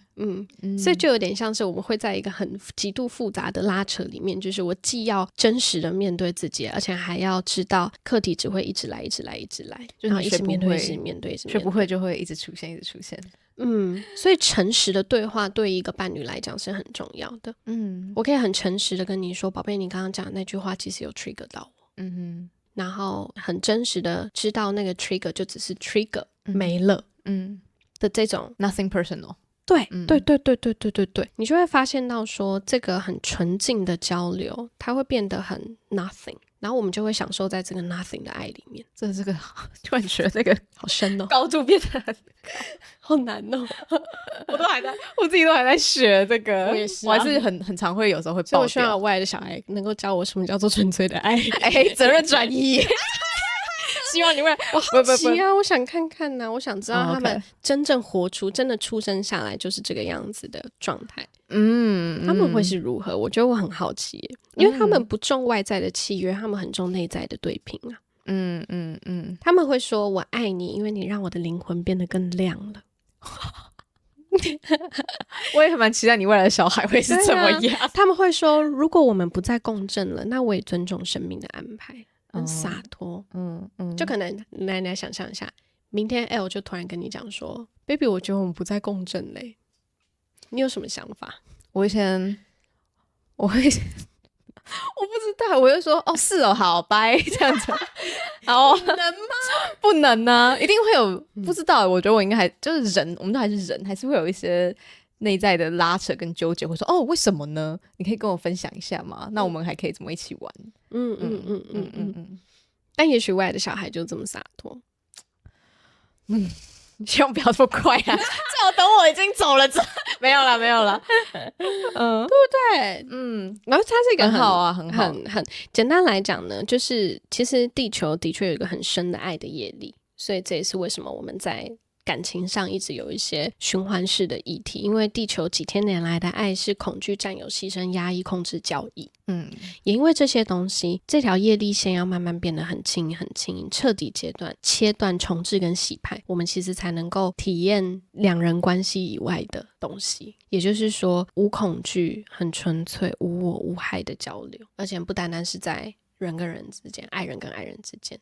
所以就有点像是我们会在一个很极度复杂的拉扯里面，就是我既要真实的面对自己，而且还要知道课题只会一直来，然后一直面对，一直面对，学不会就会一直出现。所以诚实的对话对一个伴侣来讲是很重要的。我可以很诚实的跟你说，宝贝，你刚刚讲的那句话其实有 trigger 到我。然后很真实的知道那个 trigger 就只是 trigger，没了。的这种 nothing personal。 对，你就会发现到说这个很纯净的交流它会变得很 nothing， 然后我们就会享受在这个 nothing 的爱里面。这个突然觉得这个好深哦，高度变得很好难哦我自己都还在学这个。我也是我还是很常会有时候会爆掉，所以我希望未来的小孩能够教我什么叫做纯粹的爱。责任转移希望你会我好奇啊，我想看看啊，我想知道他们真正活出真的出生下来就是这个样子的状态。他们会是如何？我觉得我很好奇耶，因为他们不重外在的契约，他们很重内在的对平啊。他们会说我爱你，因为你让我的灵魂变得更亮了。我也很蛮期待你未来的小孩会是怎么样。他们会说如果我们不再共振了，那我也尊重生命的安排。很洒脱。就可能来想象一下，明天 L 就突然跟你讲说 Baby 我觉得我们不再共振嘞，你有什么想法？我不知道，我就说是好拜这样子。好，能吗？不能啊，一定会有不知道。我觉得我应该还就是人，我们都还是人，还是会有一些内在的拉扯跟纠结，会说为什么呢？你可以跟我分享一下吗？那我们还可以怎么一起玩？但也许未来的小孩就这么洒脱。希望不要这么快啊！最好等我已经走了没有啦对不对？然后它是一个很好啊，很好。很简单来讲呢，就是其实地球的确有一个很深的爱的业力，所以这也是为什么我们在感情上一直有一些循环式的议题，因为地球几千年来的爱是恐惧、占有、牺牲、压抑、控制、交易。也因为这些东西，这条业力线要慢慢变得很轻盈、很轻盈，彻底切断、重置跟洗牌，我们其实才能够体验两人关系以外的东西，也就是说无恐惧、很纯粹、无我无害的交流，而且不单单是在人跟人之间，爱人跟爱人之间。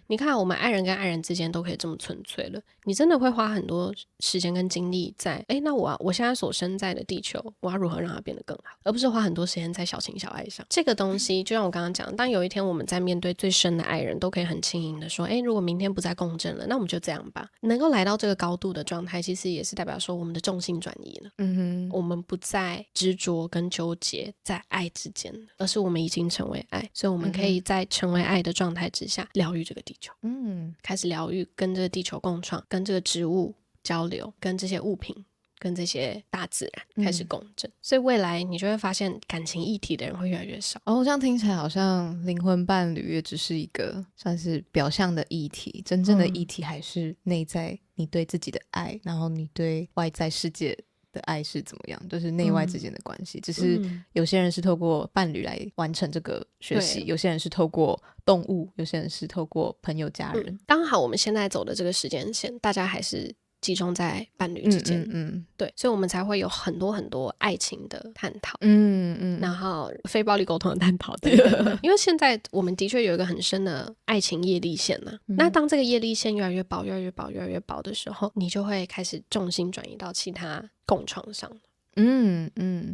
你看我们爱人跟爱人之间都可以这么纯粹了，你真的会花很多时间跟精力在那我现在所身在的地球，我要如何让它变得更好，而不是花很多时间在小情小爱上。这个东西就像我刚刚讲，当有一天我们在面对最深的爱人，都可以很轻盈的说如果明天不再共振了，那我们就这样吧。能够来到这个高度的状态，其实也是代表说我们的重心转移了。我们不再执着跟纠结在爱之间，而是我们已经成为爱，所以我们可以在成为爱的状态之下疗愈这个地球。开始疗愈，跟这个地球共创，跟这个植物交流，跟这些物品，跟这些大自然开始共振。所以未来你就会发现感情议题的人会越来越少。这样听起来好像灵魂伴侣也只是一个算是表象的议题，真正的议题还是内在你对自己的爱，然后你对外在世界的爱是怎么样，就是内外之间的关系。只是有些人是透过伴侣来完成这个学习，有些人是透过动物，有些人是透过朋友家人。刚好我们现在走的这个时间线，大家还是集中在伴侣之间。对，所以我们才会有很多很多爱情的探讨，然后非暴力沟通的探讨等等因为现在我们的确有一个很深的爱情业力线嘛，那当这个业力线越来越薄越来越薄越来越薄的时候，你就会开始重心转移到其他共创上。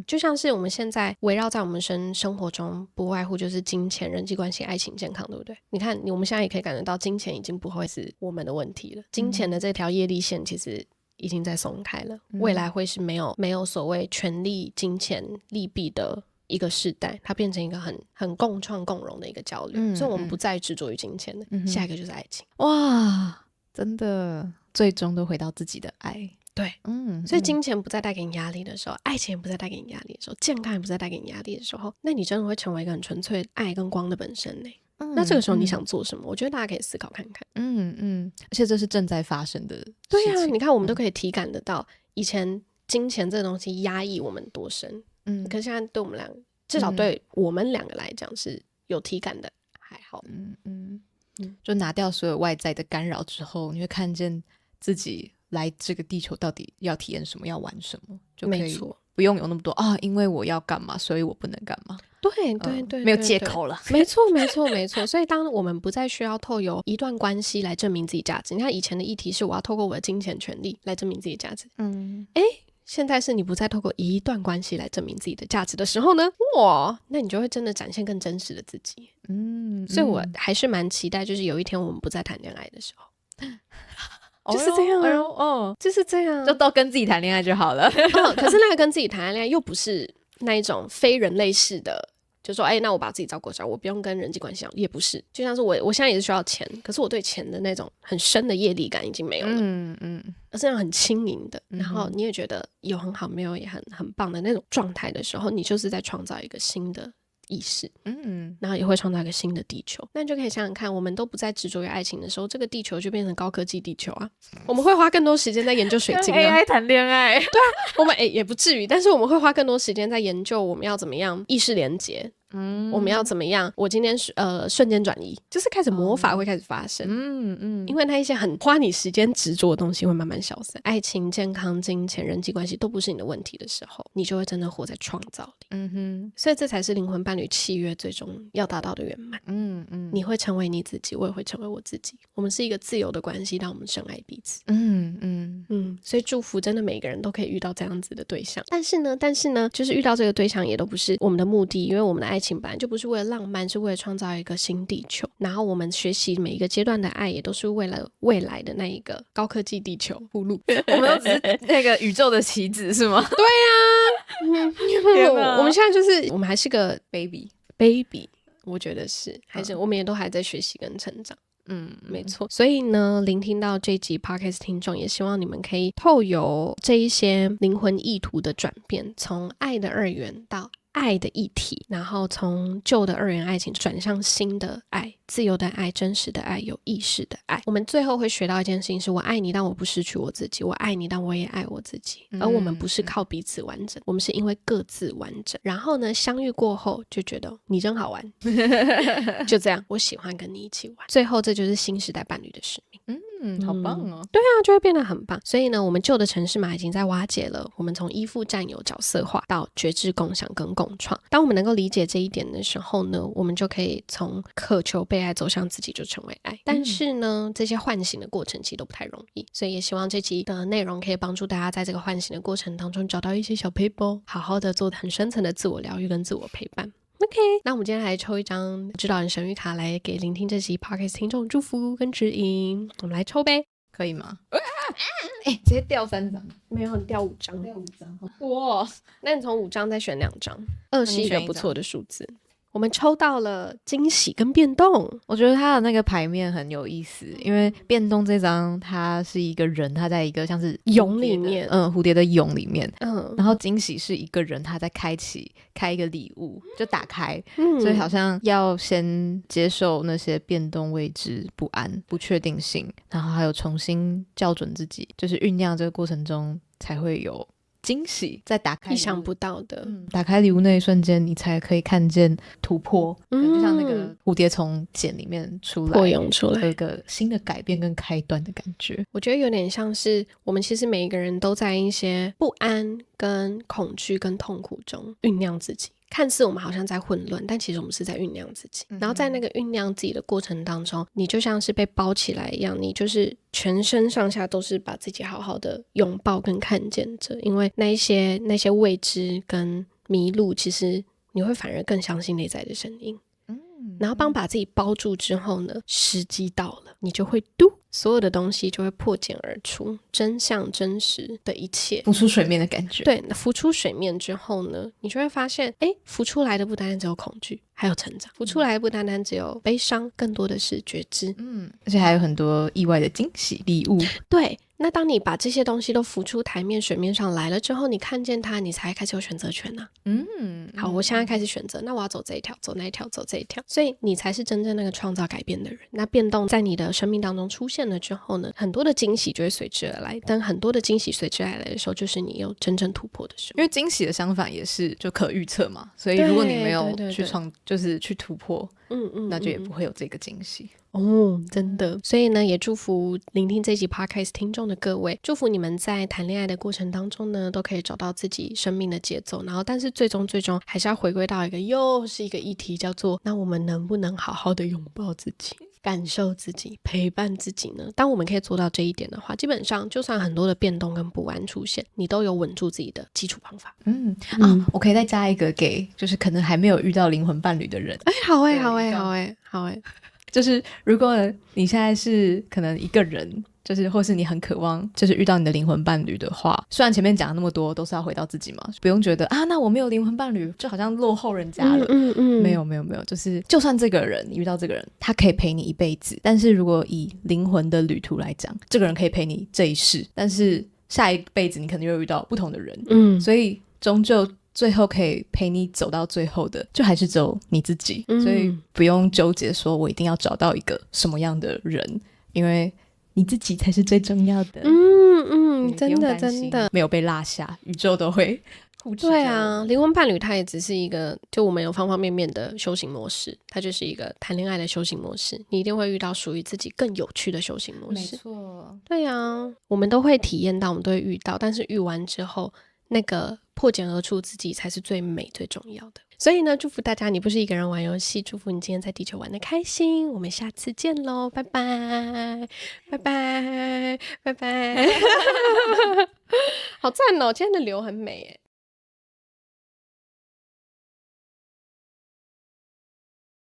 就像是我们现在围绕在我们生活中，不外乎就是金钱、人际关系、爱情、健康，对不对？你看我们现在也可以感觉到金钱已经不会是我们的问题了，金钱的这条业力线其实已经在松开了，未来会是没有所谓权力、金钱、利弊的一个世代，它变成一个很共创共荣的一个交流。所以我们不再执着于金钱了，下一个就是爱情。哇，真的最终都回到自己的爱。对，所以金钱不再带给你压力的时候，爱情也不再带给你压力的时候，健康也不再带给你压力的时候，那你真的会成为一个很纯粹爱跟光的本身呢。那这个时候你想做什么？我觉得大家可以思考看看。而且这是正在发生的事情。对啊，你看我们都可以体感得到，以前金钱这个东西压抑我们多深，可是现在对我们两个，至少对我们两个来讲是有体感的，还好。就拿掉所有外在的干扰之后，你会看见自己来这个地球到底要体验什么，要玩什么，就可以不用有那么多因为我要干嘛所以我不能干嘛。对对对，没有借口了。没错没错没错。所以当我们不再需要透过一段关系来证明自己价值，你看以前的议题是我要透过我的金钱权利来证明自己价值，现在是你不再透过一段关系来证明自己的价值的时候呢，那你就会真的展现更真实的自己。所以我还是蛮期待，就是有一天我们不再谈恋爱的时候就是这样就是这样，就都跟自己谈恋爱就好了。可是那个跟自己谈恋爱又不是那一种非人类式的，就说那我把自己照顾好，我不用跟人际关系也不是。就像是我现在也是需要钱，可是我对钱的那种很深的业力感已经没有了，而是那种很轻盈的，然后你也觉得有很好，没有也很棒的那种状态的时候，你就是在创造一个新的意识，然后也会创造一个新的地球。那你就可以想想看，我们都不再执着于爱情的时候，这个地球就变成高科技地球啊。我们会花更多时间在研究水晶跟 AI 谈恋爱。对啊，我们也不至于，但是我们会花更多时间在研究我们要怎么样意识连结，我们要怎么样，我今天瞬间转移，就是开始魔法会开始发生。因为那一些很花你时间执着的东西会慢慢消散，爱情、健康、金钱、人际关系都不是你的问题的时候，你就会真的活在创造里。所以这才是灵魂伴侣契约最终要达到的圆满。你会成为你自己，我也会成为我自己，我们是一个自由的关系，让我们深爱彼此。所以祝福真的每个人都可以遇到这样子的对象。但是呢就是遇到这个对象也都不是我们的目的，因为我们的爱情本来就不是为了浪漫，是为了创造一个新地球，然后我们学习每一个阶段的爱也都是为了未来的那一个高科技地球铺路。我们都只是那个宇宙的棋子是吗？对啊我们现在就是我们还是个 baby， 我觉得是还是我们也都还在学习跟成长。没错。所以呢，聆听到这集 Podcast 听众，也希望你们可以透有这一些灵魂意图的转变，从爱的二元到爱的一体，然后从旧的二元爱情转向新的爱，自由的爱，真实的爱，有意识的爱。我们最后会学到一件事情是，我爱你但我不失去我自己，我爱你但我也爱我自己。而我们不是靠彼此完整，我们是因为各自完整，然后呢相遇过后就觉得你真好玩就这样，我喜欢跟你一起玩。最后这就是新时代伴侣的使命。好棒哦。对啊，就会变得很棒。所以呢，我们旧的城市码已经在瓦解了，我们从依附占有角色化到觉知共享跟共创。当我们能够理解这一点的时候呢，我们就可以从渴求被爱走向自己就成为爱。但是呢，这些唤醒的过程其实都不太容易，所以也希望这集的内容可以帮助大家在这个唤醒的过程当中找到一些小撇步，好好的做很深层的自我疗愈跟自我陪伴。OK， 那我们今天来抽一张指导人神谕卡来给聆听这集 Podcast 听众祝福跟指引。我们来抽呗，可以吗？直接掉3张，没有，你掉5张，好多哦。那你从5张再选2张，2是一个不错的数字。我们抽到了惊喜跟变动。我觉得它的那个牌面很有意思，因为变动这张它是一个人，他在一个像是蛹里面，蝴蝶的蛹里面，然后惊喜是一个人他在开一个礼物就打开，所以好像要先接受那些变动、未知、不安、不确定性，然后还有重新校准自己，就是酝酿这个过程中才会有惊喜，在打开意想不到的，打开礼物那一瞬间，你才可以看见突破，就像那个蝴蝶从茧里面出来，破蛹出来，有一个新的改变跟开端的感觉。我觉得有点像是我们其实每一个人都在一些不安跟恐惧跟痛苦中酝酿自己。看似我们好像在混乱，但其实我们是在酝酿自己，然后在那个酝酿自己的过程当中，你就像是被包起来一样，你就是全身上下都是把自己好好的拥抱跟看见着，因为那些未知跟迷路，其实你会反而更相信内在的声音。然后把自己包住之后呢，时机到了，你就会所有的东西就会破茧而出，真相真实的一切浮出水面的感觉。对，浮出水面之后呢，你就会发现浮出来的不单单只有恐惧，还有成长，浮出来的不单单只有悲伤，更多的是觉知，而且还有很多意外的惊喜礼物。对，那当你把这些东西都浮出台面水面上来了之后，你看见它，你才开始有选择权啊。好，我现在开始选择，那我要走这一条，走那一条，走这一条，所以你才是真正那个创造改变的人。那变动在你的生命当中出现了之后呢，很多的惊喜就会随之而来，但很多的惊喜随之而来的时候，就是你有真正突破的时候。因为惊喜的相反也是就可预测嘛，所以如果你没有去就是去突破，那就也不会有这个惊喜。真的。所以呢，也祝福聆听这集 podcast 听众的各位，祝福你们在谈恋爱的过程当中呢，都可以找到自己生命的节奏，然后但是最终还是要回归到又是一个议题，叫做那我们能不能好好的拥抱自己，感受自己，陪伴自己呢？当我们可以做到这一点的话，基本上就算很多的变动跟不安出现，你都有稳住自己的基础方法。我可以再加一个给就是可能还没有遇到灵魂伴侣的人。好就是如果你现在是可能一个人，就是或是你很渴望就是遇到你的灵魂伴侣的话，虽然前面讲了那么多都是要回到自己嘛，不用觉得那我没有灵魂伴侣就好像落后人家了。没有，就是就算这个人你遇到这个人他可以陪你一辈子，但是如果以灵魂的旅途来讲，这个人可以陪你这一世，但是下一辈子你可能又遇到不同的人。所以终究最后可以陪你走到最后的就还是只有你自己。所以不用纠结说我一定要找到一个什么样的人，因为你自己才是最重要的。真的没有被落下，宇宙都会护持。对啊，灵魂伴侣它也只是一个，就我们有方方面面的修行模式，它就是一个谈恋爱的修行模式，你一定会遇到属于自己更有趣的修行模式。没错，对啊，我们都会体验到，我们都会遇到，但是遇完之后那个破茧而出自己才是最美最重要的。所以呢，祝福大家你不是一个人玩游戏，祝福你今天在地球玩得开心，我们下次见咯，拜拜拜拜拜拜好赞哦，今天的流很美耶。